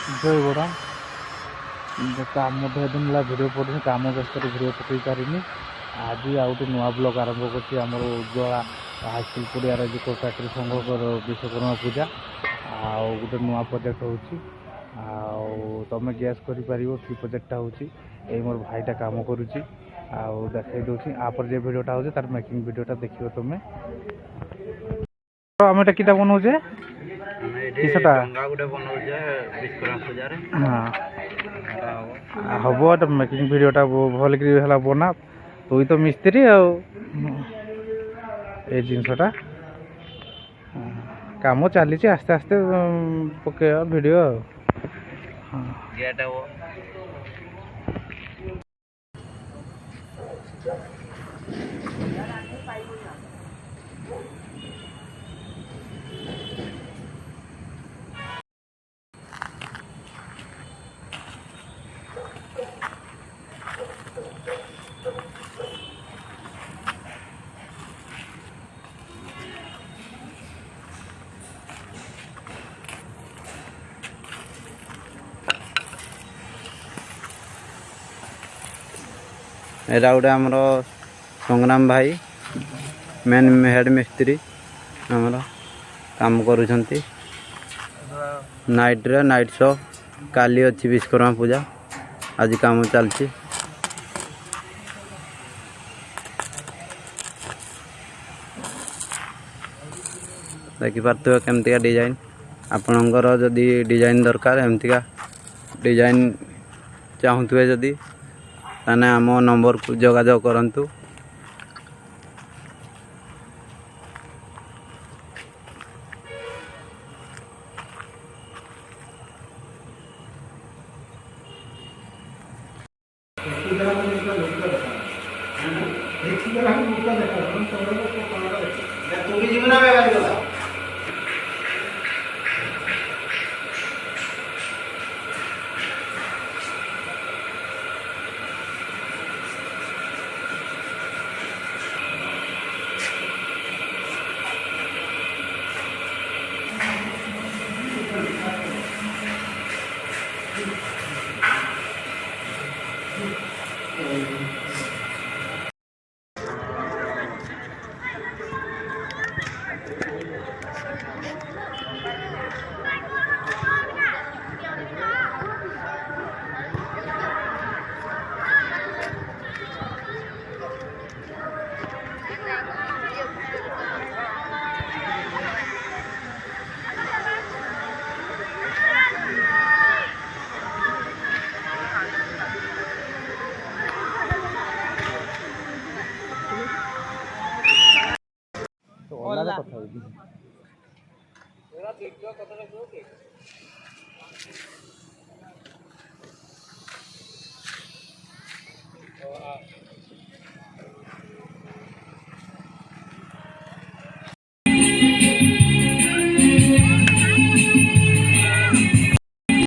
जय बड़ा काम दिन है भिड पड़े कम व्यस्त भिड पकई पारिनी आज आउ गए नुआ ब्लग आरंभ कर उज्ज्वला हाईस्कल पड़िया जो कोटाट्री संघ विश्वकर्मा पूजा आउ गोटे नुआ प्रोजेक्ट हो तुम गैस कर कि प्रोजेक्टा हो मोर भाईटा कम करुच्ची देखा दूसरी आपर जो भिडटा हो तार मेकिंग भिडटा देख तुम आम किटा बनाऊे हम मेकिंग भिडटा भल कर बना तुई तो मिस्त्री जिनसटा काम चली आस्ते आस्ते पके भिडियो एटा गोटे आमर संग्राम भाई मेन हेड मिस्त्री आमर काम करुँच नाइट शो काली अच्छी विश्वकर्मा पूजा आज काम चलती देखिपे केमती डिजाइन आपणकर जदि डिजाइन दरकार एमतीका डिजाइन चाहूए जदि ताने आम नंबर को जोगाजोग करंतु। কথা